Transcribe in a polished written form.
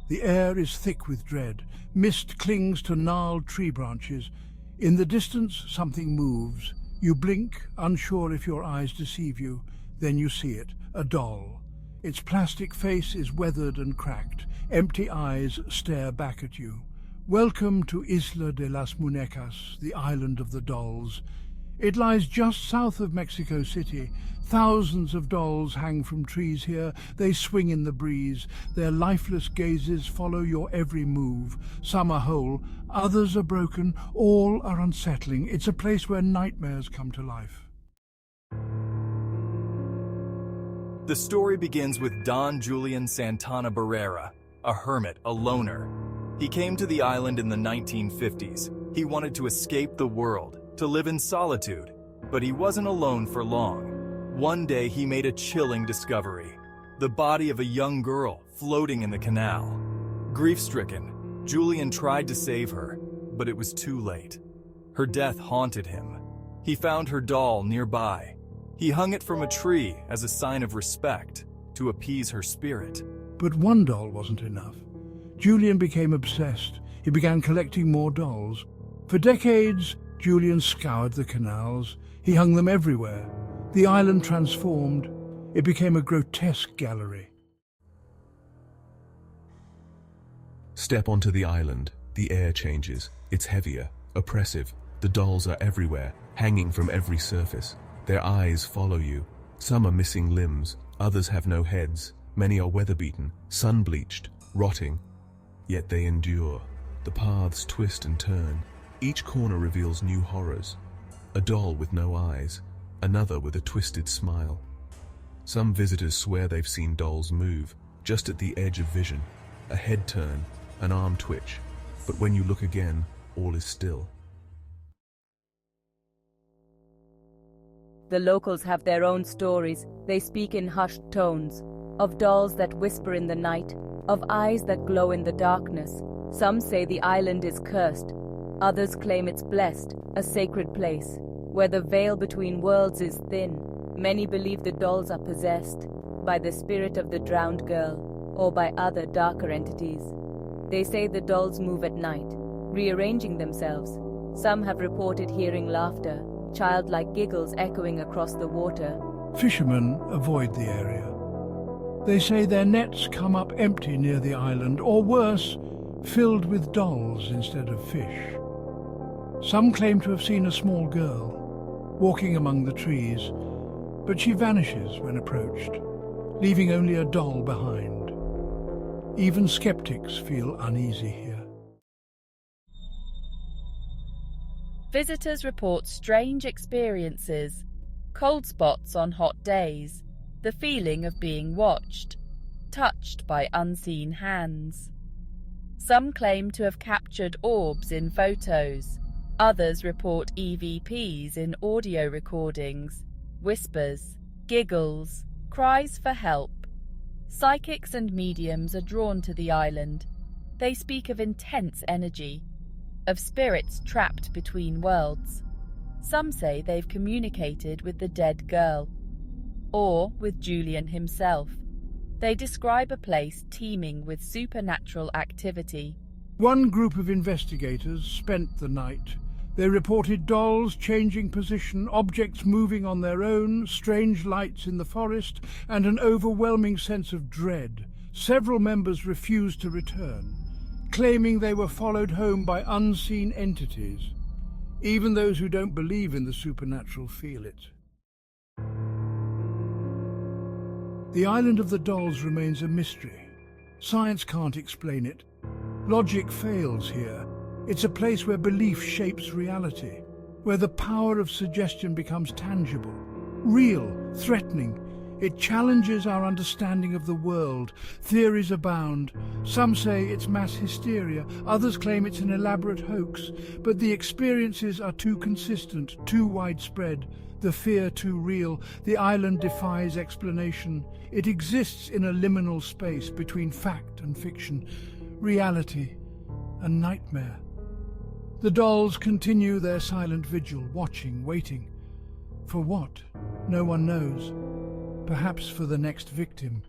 The air is thick with dread. Mist clings to gnarled tree branches. In the distance, something moves. You blink, unsure if your eyes deceive you. Then you see it, a doll. Its plastic face is weathered and cracked. Empty eyes stare back at you. Welcome to Isla de las Muñecas, the island of the dolls. It lies just south of Mexico City. Thousands of dolls hang from trees here. They swing in the breeze. Their lifeless gazes follow your every move. Some are whole, others are broken, all are unsettling. It's a place where nightmares come to life. The story begins with Don Julian Santana Barrera, a hermit, a loner. He came to the island in the 1950s. He wanted to escape the world, to live in solitude, but he wasn't alone for long. One day he made a chilling discovery: the body of a young girl floating in the canal. Grief-stricken, Julian tried to save her, but it was too late. Her death haunted him. He found her doll nearby. He hung it from a tree as a sign of respect, to appease her spirit. But one doll wasn't enough. Julian became obsessed. He began collecting more dolls. For decades, Julian scoured the canals. He hung them everywhere. The island transformed. It became a grotesque gallery. Step onto the island. The air changes. It's heavier, oppressive. The dolls are everywhere, hanging from every surface. Their eyes follow you. Some are missing limbs. Others have no heads. Many are weather-beaten, sun-bleached, rotting. Yet they endure. The paths twist and turn. Each corner reveals new horrors. A doll with no eyes, another with a twisted smile. Some visitors swear they've seen dolls move, just at the edge of vision. A head turn, an arm twitch. But when you look again, all is still. The locals have their own stories. They speak in hushed tones, of dolls that whisper in the night, of eyes that glow in the darkness. Some say the island is cursed. Others claim it's blessed, a sacred place, where the veil between worlds is thin. Many believe the dolls are possessed by the spirit of the drowned girl, or by other darker entities. They say the dolls move at night, rearranging themselves. Some have reported hearing laughter, childlike giggles echoing across the water. Fishermen avoid the area. They say their nets come up empty near the island, or worse, filled with dolls instead of fish. Some claim to have seen a small girl walking among the trees, but she vanishes when approached, leaving only a doll behind. Even skeptics feel uneasy here. Visitors report strange experiences, cold spots on hot days, the feeling of being watched, touched by unseen hands. Some claim to have captured orbs in photos. Others report EVPs in audio recordings, whispers, giggles, cries for help. Psychics and mediums are drawn to the island. They speak of intense energy, of spirits trapped between worlds. Some say they've communicated with the dead girl, or with Julian himself. They describe a place teeming with supernatural activity. One group of investigators spent the night. They reported dolls changing position, objects moving on their own, strange lights in the forest, and an overwhelming sense of dread. Several members refused to return, claiming they were followed home by unseen entities. Even those who don't believe in the supernatural feel it. The island of the dolls remains a mystery. Science can't explain it. Logic fails here. It's a place where belief shapes reality, where the power of suggestion becomes tangible, real, threatening. It challenges our understanding of the world. Theories abound. Some say it's mass hysteria, others claim it's an elaborate hoax, but the experiences are too consistent, too widespread, the fear too real. The island defies explanation. It exists in a liminal space between fact and fiction, reality and nightmare. The dolls continue their silent vigil, watching, waiting. For what? No one knows. Perhaps for the next victim.